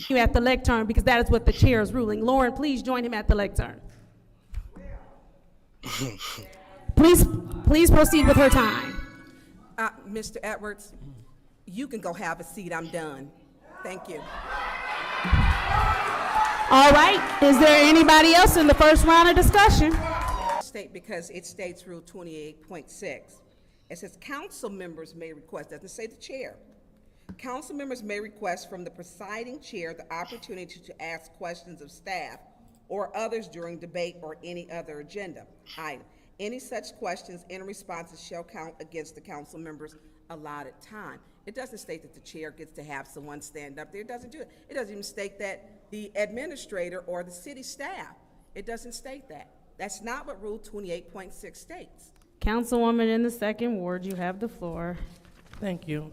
You at the lectern because that is what the chair is ruling. Lauren, please join him at the lectern. Please proceed with her time. Mr. Edwards, you can go have a seat. I'm done. Thank you. All right. Is there anybody else in the first round of discussion? State because it states Rule 28.6. It says council members may request, doesn't say the chair. Council members may request from the presiding chair the opportunity to ask questions of staff or others during debate or any other agenda item. Any such questions and responses shall count against the council members' allotted time. It doesn't state that the chair gets to have someone stand up there. It doesn't do it. It doesn't even state that the administrator or the city staff. It doesn't state that. That's not what Rule 28.6 states. Councilwoman in the second ward, you have the floor. Thank you.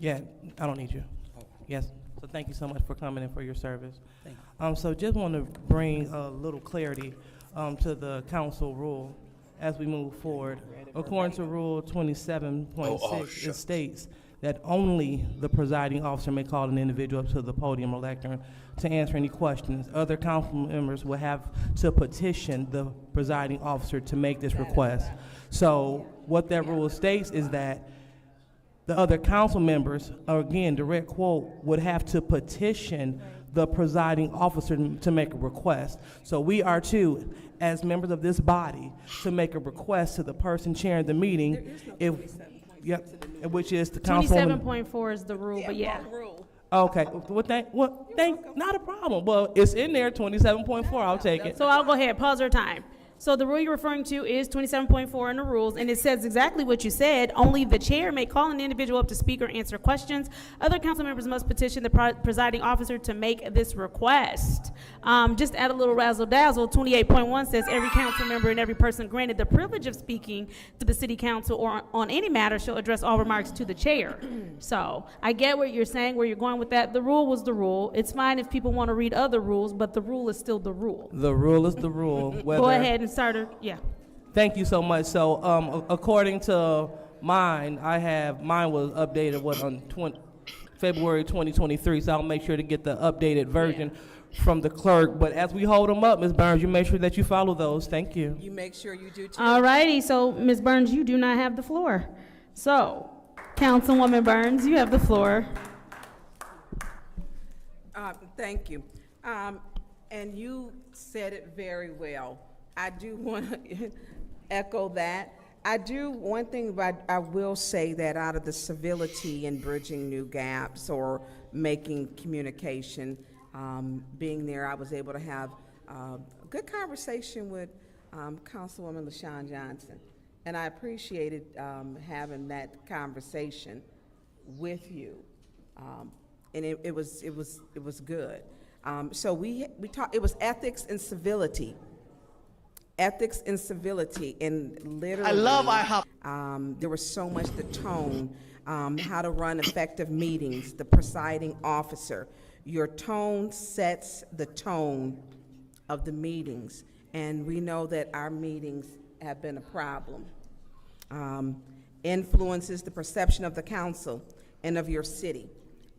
Yeah, I don't need you. Yes. So thank you so much for coming and for your service. Thank you. So just want to bring a little clarity to the council rule as we move forward. According to Rule 27.6, it states that only the presiding officer may call an individual up to the podium or lectern to answer any questions. Other council members will have to petition the presiding officer to make this request. So what that rule states is that the other council members, or again, direct quote, would have to petition the presiding officer to make a request. So we are to, as members of this body, to make a request to the person chairing the meeting, which is the councilwoman. 27.4 is the rule, but yeah. Okay, not a problem. Well, it's in there, 27.4, I'll take it. So I'll go ahead, pause our time. So the rule you're referring to is 27.4 in the rules, and it says exactly what you said. Only the chair may call an individual up to speak or answer questions. Other council members must petition the presiding officer to make this request. Just add a little razzle-dazzle, 28.1 says every council member and every person granted the privilege of speaking to the city council or on any matter shall address all remarks to the chair. So I get what you're saying, where you're going with that. The rule was the rule. It's fine if people want to read other rules, but the rule is still the rule. The rule is the rule. Go ahead and start it. Yeah. Thank you so much. So according to mine, mine was updated on February 2023, so I'll make sure to get the updated version from the clerk. But as we hold them up, Ms. Burns, you make sure that you follow those. Thank you. You make sure you do too. All righty. So Ms. Burns, you do not have the floor. So Councilwoman Burns, you have the floor. Thank you. And you said it very well. I do want to echo that. One thing I will say that out of the civility in bridging new gaps or making communication, being there, I was able to have a good conversation with Councilwoman LaShawn Johnson. And I appreciated having that conversation with you. And it was good. So we talked, it was ethics and civility. Ethics and civility, and literally, there was so much the tone, how to run effective meetings, the presiding officer. Your tone sets the tone of the meetings, and we know that our meetings have been a problem. Influences the perception of the council and of your city.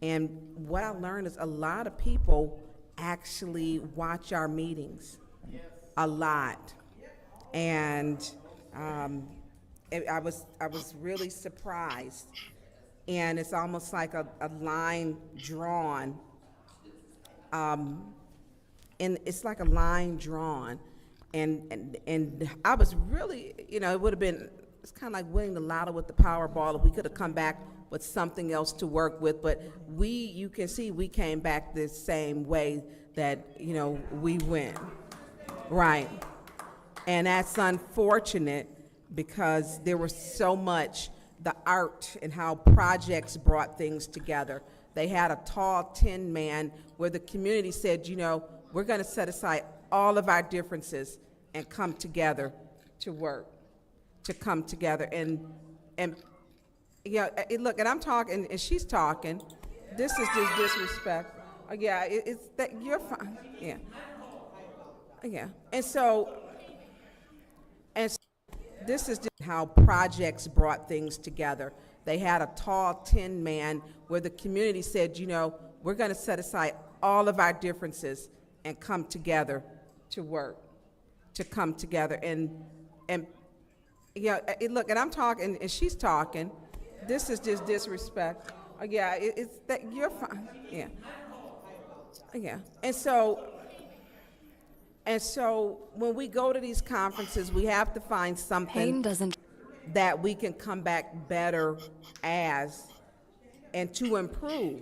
And what I learned is a lot of people actually watch our meetings, a lot. And I was really surprised, and it's almost like a line drawn, and it's like a line drawn, and I was really, it would have been, it's kind of like winning the lotto with the Powerball if we could have come back with something else to work with, but you can see we came back the same way that, we went, right. And that's unfortunate because there was so much, the art and how projects brought things together. They had a tall tin man where the community said, we're going to set aside all of our differences and come together to work, to come together. And look, and I'm talking, and she's talking. This is just disrespect. Yeah, it's that you're fine. Yeah. Yeah. And so this is just how projects brought things together. They had a tall tin man where the community said, we're We're going to set aside all of our differences and come together to work, to come together. And yeah, look, and I'm talking, and she's talking. This is just disrespect. Yeah, it's that you're fine. Yeah, yeah. And so when we go to these conferences, we have to find something that we can come back better as, and to improve.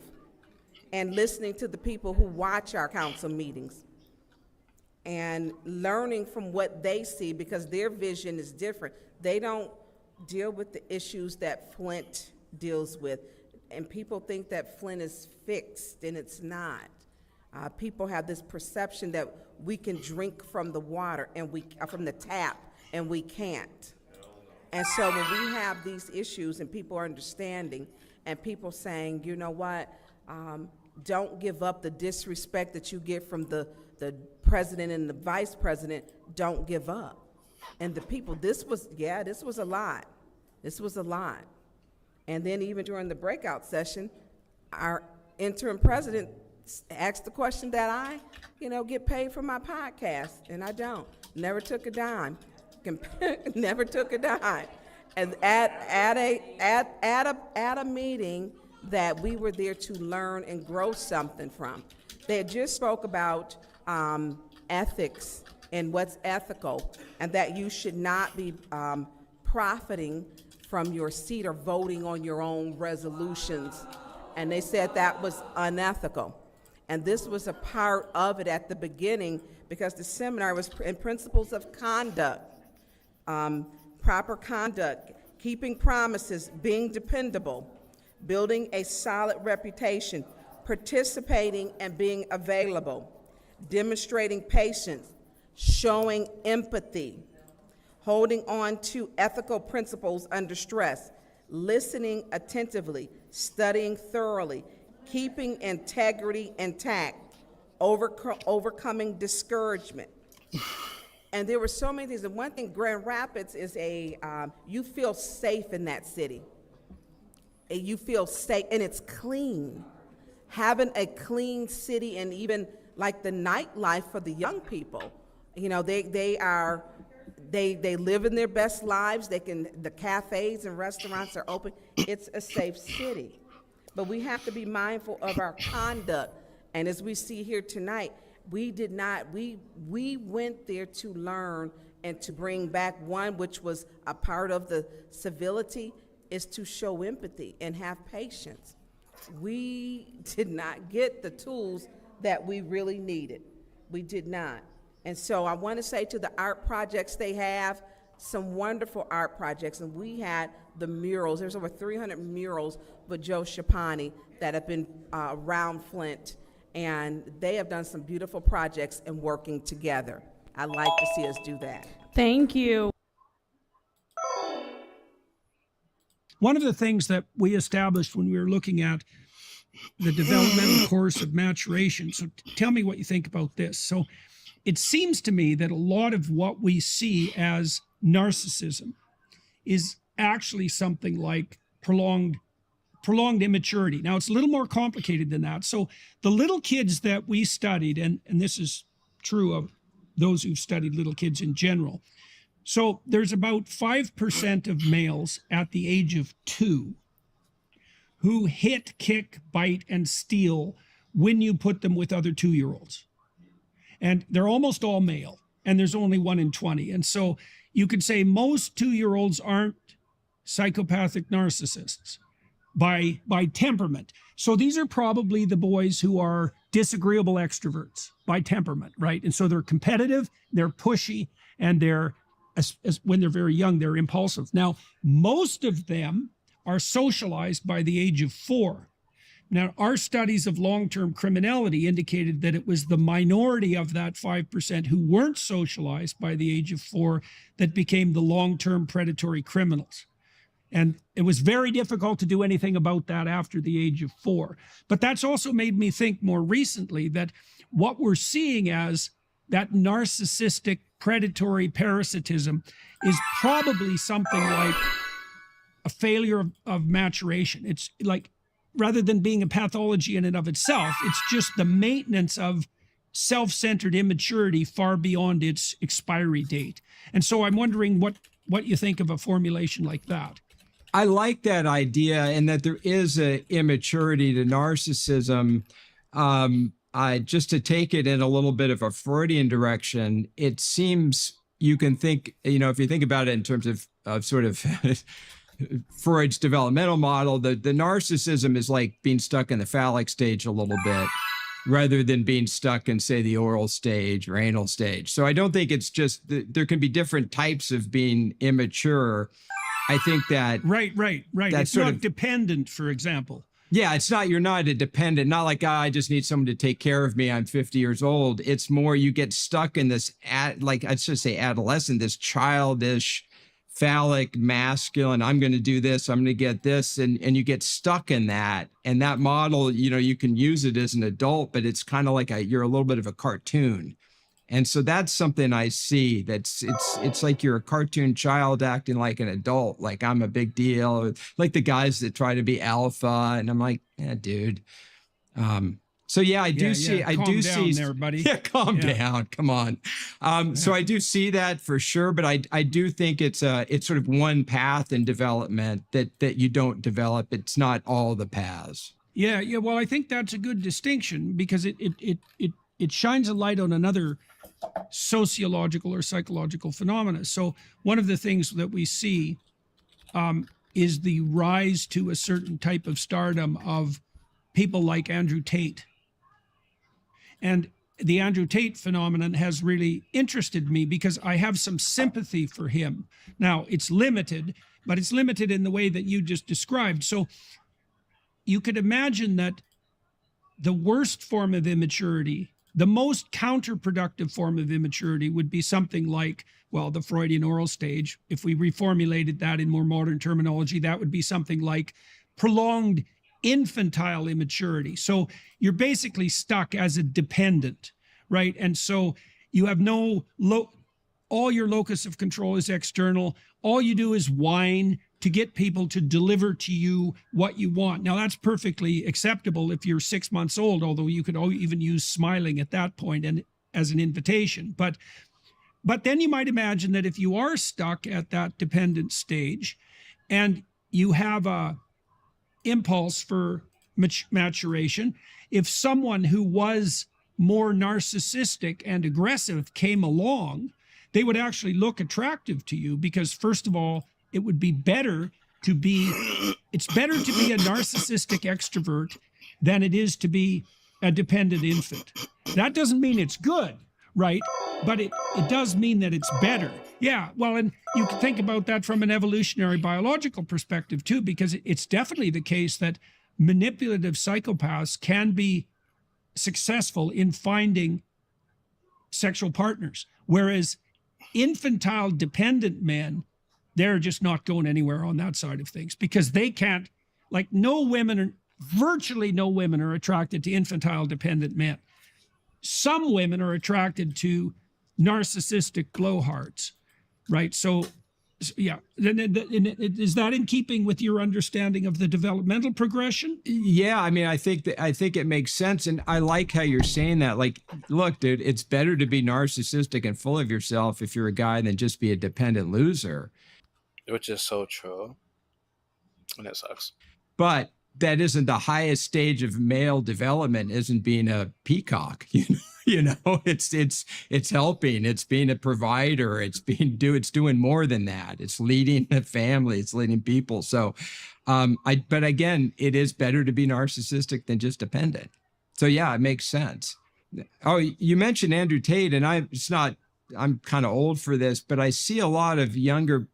And listening to the people who watch our council meetings and learning from what they see, because their vision is different. They don't deal with the issues that Flint deals with. And people think that Flint is fixed, and it's not. People have this perception that we can drink from the water and from the tap, and we can't. And so when we have these issues and people are understanding and people saying, you know what, don't give up the disrespect that you get from the president and the vice president, don't give up. And the people, this was a lot. This was a lot. And then even during the breakout session, our interim president asked the question that I, get paid for my podcast, and I don't. Never took a dime. Never took a dime. And at a meeting that we were there to learn and grow something from. They had just spoke about ethics and what's ethical, and that you should not be profiting from your seat or voting on your own resolutions. And they said that was unethical. And this was a part of it at the beginning, because the seminar was in principles of conduct, proper conduct, keeping promises, being dependable, building a solid reputation, participating and being available, demonstrating patience, showing empathy, holding on to ethical principles under stress, listening attentively, studying thoroughly, keeping integrity intact, overcoming discouragement. And there were so many things. And one thing, Grand Rapids is you feel safe in that city. And you feel safe, and it's clean. Having a clean city, and even like the nightlife for the young people, they live in their best lives. The cafes and restaurants are open. It's a safe city. But we have to be mindful of our conduct. And as we see here tonight, we went there to learn and to bring back one, which was a part of the civility, is to show empathy and have patience. We did not get the tools that we really needed. We did not. And so I want to say, to the art projects, they have some wonderful art projects. And we had the murals. There's over 300 murals with Joe Shapani that have been around Flint. And they have done some beautiful projects and working together. I'd like to see us do that. Thank you. One of the things that we established when we were looking at the developmental course of maturation, so tell me what you think about this. So it seems to me that a lot of what we see as narcissism is actually something like prolonged immaturity. Now, it's a little more complicated than that. So the little kids that we studied, and this is true of those who've studied little kids in general. So there's about 5% of males at the age of 2 who hit, kick, bite, and steal when you put them with other 2-year-olds. And they're almost all male, and there's only 1 in 20. And so you could say most 2-year-olds aren't psychopathic narcissists by temperament. So these are probably the boys who are disagreeable extroverts by temperament, right? And so they're competitive, they're pushy, and when they're very young, they're impulsive. Now, most of them are socialized by the age of 4. Now, our studies of long-term criminality indicated that it was the minority of that 5% who weren't socialized by the age of 4 that became the long-term predatory criminals. And it was very difficult to do anything about that after the age of 4. But that's also made me think more recently that what we're seeing as that narcissistic predatory parasitism is probably something like a failure of maturation. It's like rather than being a pathology in and of itself, it's just the maintenance of self-centered immaturity far beyond its expiry date. And so I'm wondering what you think of a formulation like that. I like that idea, and that there is a immaturity to narcissism. Just to take it in a little bit of a Freudian direction, it seems you can think, if you think about it in terms of sort of Freud's developmental model, the narcissism is like being stuck in the phallic stage a little bit, rather than being stuck in, say, the oral stage or anal stage. So I don't think it's just, there can be different types of being immature. I think that... Right. That's It's not dependent, for example. Yeah, you're not a dependent, not like, I just need someone to take care of me, I'm 50 years old. It's more you get stuck in this, I'd just say adolescent, this childish, phallic, masculine, I'm going to do this, I'm going to get this, and you get stuck in that. And that model, you can use it as an adult, but it's kind of like you're a little bit of a cartoon. And so that's something I see, it's like you're a cartoon child acting like an adult, like I'm a big deal, like the guys that try to be alpha, and I'm like, yeah, dude. So yeah, I do see there, buddy. Yeah, calm down. Come on. So I do see that for sure, but I do think it's sort of one path in development that you don't develop. It's not all the paths. Yeah. Well, I think that's a good distinction, because it shines a light on another sociological or psychological phenomena. So one of the things that we see is the rise to a certain type of stardom of people like Andrew Tate. And the Andrew Tate phenomenon has really interested me because I have some sympathy for him. Now, it's limited, but it's limited in the way that you just described. So you could imagine that the worst form of immaturity, the most counterproductive form of immaturity, would be something like, well, the Freudian oral stage. If we reformulated that in more modern terminology, that would be something like prolonged infantile immaturity. So you're basically stuck as a dependent, right? And so you have all your locus of control is external. All you do is whine to get people to deliver to you what you want. Now, that's perfectly acceptable if you're 6 months old, although you could even use smiling at that point and as an invitation. But then you might imagine that if you are stuck at that dependent stage and you have a impulse for maturation, if someone who was more narcissistic and aggressive came along, they would actually look attractive to you, because first of all, it's better to be a narcissistic extrovert than it is to be a dependent infant. That doesn't mean it's good, right? But it does mean that it's better. Yeah, well, and you can think about that from an evolutionary biological perspective too, because it's definitely the case that manipulative psychopaths can be successful in finding sexual partners, whereas infantile dependent men, they're just not going anywhere on that side of things, because they can't, like, virtually no women are attracted to infantile dependent men. Some women are attracted to narcissistic glowhards, right? So yeah, is that in keeping with your understanding of the developmental progression? Yeah, I mean, I think it makes sense, and I like how you're saying that. Like, look, dude, it's better to be narcissistic and full of yourself if you're a guy than just be a dependent loser. Which is so true, and it sucks. But that isn't the highest stage of male development. Isn't being a peacock, you know, it's helping, it's being a provider, it's doing more than that. It's leading a family, it's leading people. So, but again, it is better to be narcissistic than just dependent. So yeah, it makes sense. Oh, you mentioned Andrew Tate, and I'm kind of old for this, but I see a lot of younger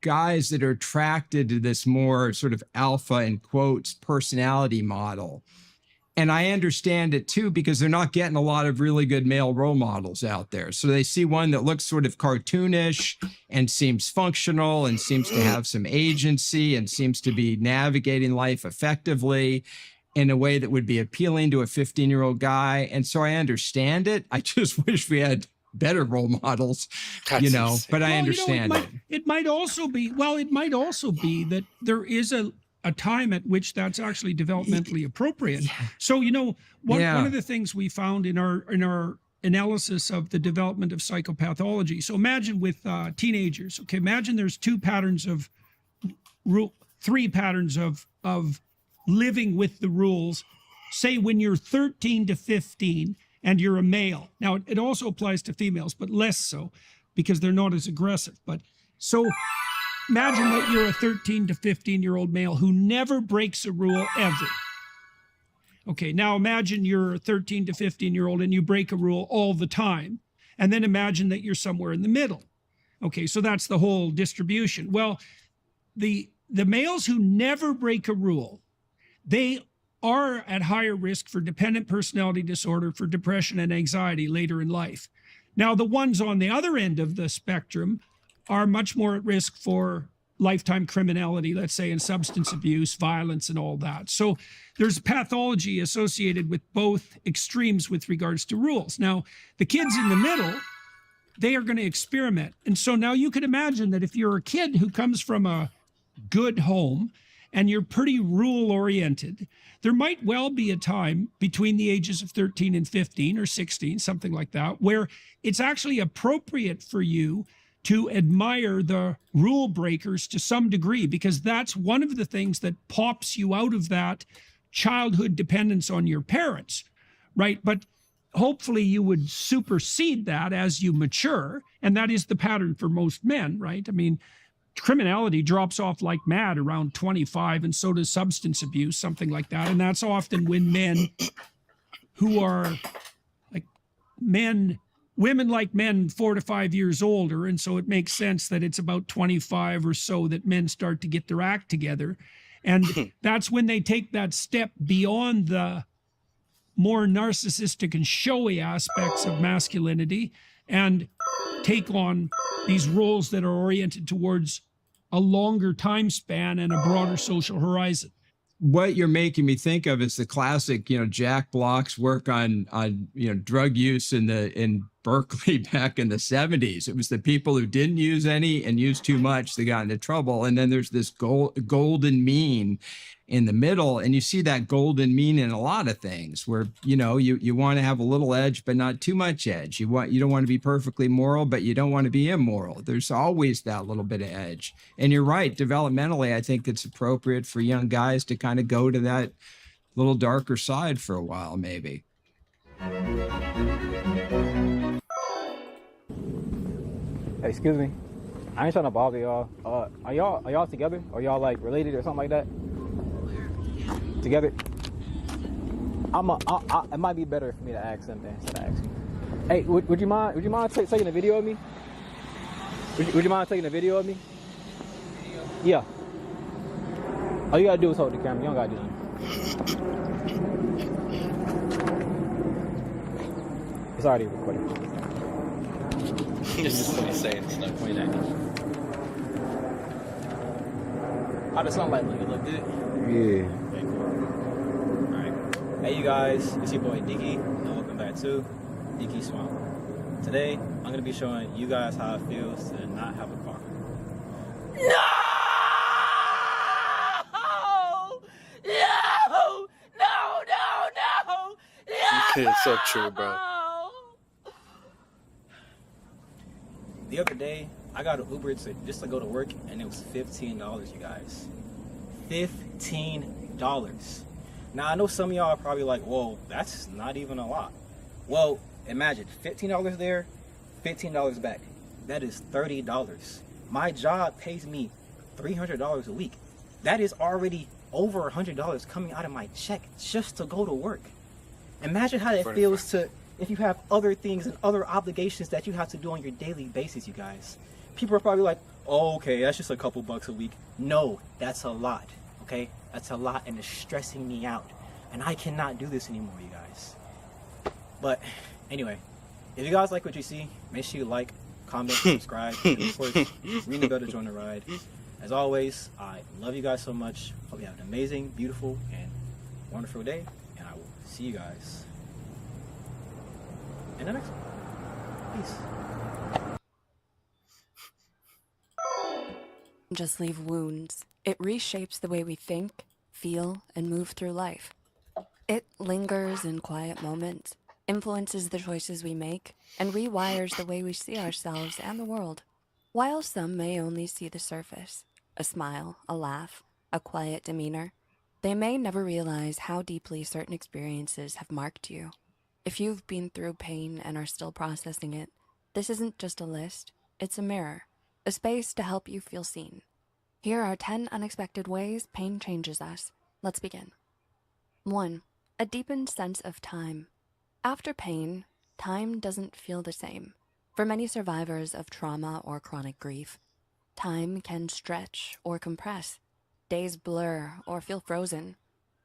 guys that are attracted to this more sort of alpha, in quotes, personality model. And I understand it too, because they're not getting a lot of really good male role models out there. So they see one that looks sort of cartoonish and seems functional and seems to have some agency and seems to be navigating life effectively in a way that would be appealing to a 15-year-old guy. And so I understand it. I just wish we had better role models, but I understand it might also be that there is a time at which that's actually developmentally appropriate. So, you know, one of the things we found in our analysis of the development of psychopathology. So imagine with teenagers, okay, imagine there's three patterns of living with the rules. Say when you're 13 to 15 and you're a male. Now it also applies to females, but less so because they're not as aggressive. But so imagine that you're a 13 to 15-year-old male who never breaks a rule ever. Okay, now imagine you're a 13 to 15-year-old and you break a rule all the time. And then imagine that you're somewhere in the middle. Okay, so that's the whole distribution. Well, the males who never break a rule, they are at higher risk for dependent personality disorder, for depression and anxiety later in life. Now, the ones on the other end of the spectrum are much more at risk for lifetime criminality, let's say, and substance abuse, violence, and all that. So there's pathology associated with both extremes with regards to rules. Now, the kids in the middle, they are going to experiment. And so now you could imagine that if you're a kid who comes from a good home and you're pretty rule oriented, there might well be a time between the ages of 13 and 15 or 16, something like that, where it's actually appropriate for you to admire the rule breakers to some degree, because that's one of the things that pops you out of that childhood dependence on your parents, right? But hopefully you would supersede that as you mature, and that is the pattern for most men, right? I mean, criminality drops off like mad around 25, and so does substance abuse, something like that. And that's often when men who are like women like men 4 to 5 years older, and so it makes sense that it's about 25 or so that men start to get their act together. And that's when they take that step beyond the more narcissistic and showy aspects of masculinity and take on these roles that are oriented towards a longer time span and a broader social horizon. What you're making me think of is the classic, Jack Block's work on drug use in Berkeley back in the 70s. It was the people who didn't use any and used too much that got into trouble. And then there's this golden mean in the middle. And you see that golden mean in a lot of things where, you want to have a little edge, but not too much edge. You don't want to be perfectly moral, but you don't want to be immoral. There's always that little bit of edge. And you're right. Developmentally, I think it's appropriate for young guys to kind of go to that little darker side for a while, maybe. Hey, excuse me. I ain't trying to bother y'all. Are y'all together? Or y'all like related or something like that? Together? It might be better for me to ask something instead of asking. Hey, would you mind taking a video of me? Would you mind taking a video of me? Yeah. All you gotta do is hold the camera. You don't gotta do nothing. It's already recording. This is what he's saying. It's not Point at me. How does sunlight look? It look good? Yeah. Okay, cool. Alright. Hey, you guys. It's your boy, Dicky. And welcome back to Dicky Swamp. Today, I'm going to be showing you guys how it feels to not have a car. No! No! No! It's so true, bro. The other day, I got an Uber just to go to work, and it was $15, you guys. $15. Now, I know some of y'all are probably like, whoa, that's not even a lot. Well, imagine, $15 there, $15 back. That is $30. My job pays me $300 a week. That is already over $100 coming out of my check just to go to work. Imagine how that feels to... if you have other things and other obligations that you have to do on your daily basis, you guys. People are probably like, oh, okay, that's just a couple bucks a week. No, that's a lot, okay? That's a lot, and it's stressing me out. And I cannot do this anymore, you guys. But anyway, if you guys like what you see, make sure you like, comment, subscribe, and of course, ring the bell to join the ride. As always, I love you guys so much. Hope you have an amazing, beautiful, and wonderful day, and I will see you guys in the next one. Peace. just leave wounds. It reshapes the way we think, feel, and move through life. It lingers in quiet moments, influences the choices we make, and rewires the way we see ourselves and the world. While some may only see the surface, a smile, a laugh, a quiet demeanor, they may never realize how deeply certain experiences have marked you. If you've been through pain and are still processing it, this isn't just a list, it's a mirror, a space to help you feel seen. Here are 10 unexpected ways pain changes us. Let's begin. 1. A deepened sense of time. After pain, time doesn't feel the same. For many survivors of trauma or chronic grief, time can stretch or compress. Days blur or feel frozen.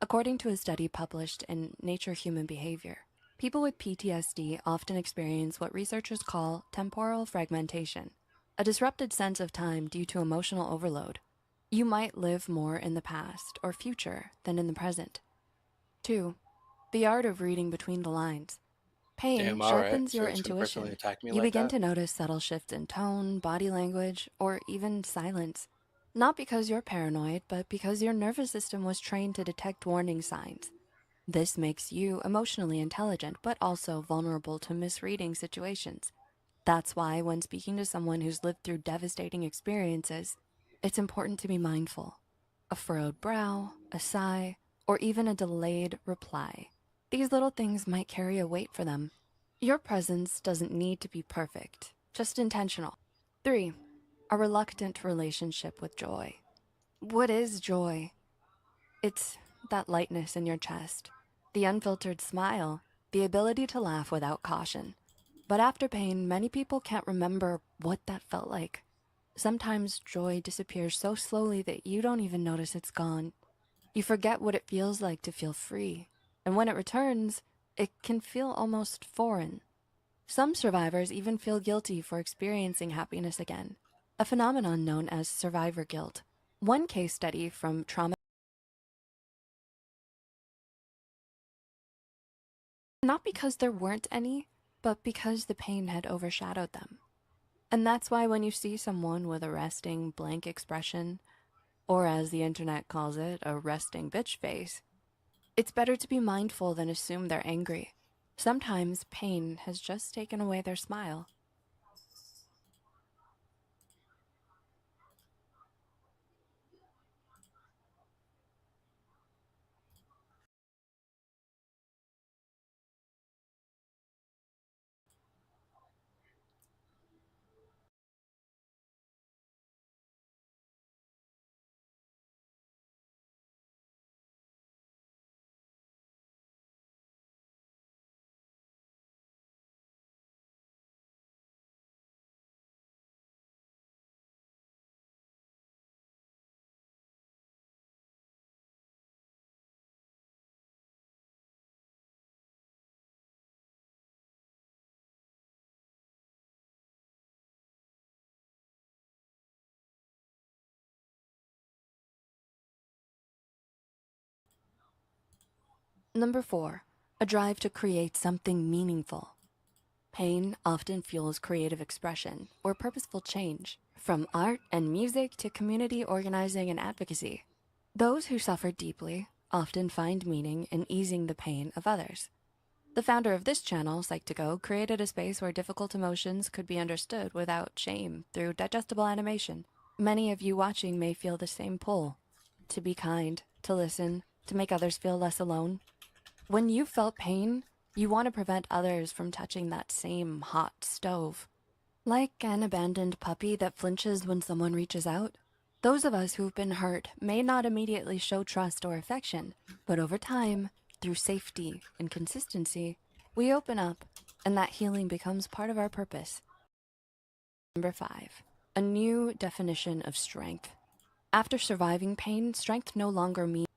According to a study published in Nature Human Behavior, people with PTSD often experience what researchers call temporal fragmentation, a disrupted sense of time due to emotional overload. You might live more in the past or future than in the present. 2. The art of reading between the lines. Pain Damn, all right. sharpens So your it's gonna personally intuition. attack me You like begin that? to notice subtle shifts in tone, body language, or even silence. Not because you're paranoid, but because your nervous system was trained to detect warning signs. This makes you emotionally intelligent, but also vulnerable to misreading situations. That's why when speaking to someone who's lived through devastating experiences, it's important to be mindful. A furrowed brow, a sigh, or even a delayed reply. These little things might carry a weight for them. Your presence doesn't need to be perfect, just intentional. 3. A reluctant relationship with joy. What is joy? It's that lightness in your chest, the unfiltered smile, the ability to laugh without caution. But after pain, many people can't remember what that felt like. Sometimes joy disappears so slowly that you don't even notice it's gone. You forget what it feels like to feel free. And when it returns, it can feel almost foreign. Some survivors even feel guilty for experiencing happiness again, a phenomenon known as survivor guilt. One case study from trauma, not because there weren't any, but because the pain had overshadowed them. And that's why when you see someone with a resting, blank expression, or as the internet calls it, a resting bitch face, it's better to be mindful than assume they're angry. Sometimes pain has just taken away their smile. Number 4, a drive to create something meaningful. Pain often fuels creative expression or purposeful change, from art and music to community organizing and advocacy. Those who suffer deeply often find meaning in easing the pain of others. The founder of this channel, Psych2Go, created a space where difficult emotions could be understood without shame through digestible animation. Many of you watching may feel the same pull, to be kind, to listen, to make others feel less alone. When you felt pain, you want to prevent others from touching that same hot stove. Like an abandoned puppy that flinches when someone reaches out, those of us who've been hurt may not immediately show trust or affection, but over time, through safety and consistency, we open up, and that healing becomes part of our purpose. Number 5, a new definition of strength. After surviving pain, strength no longer means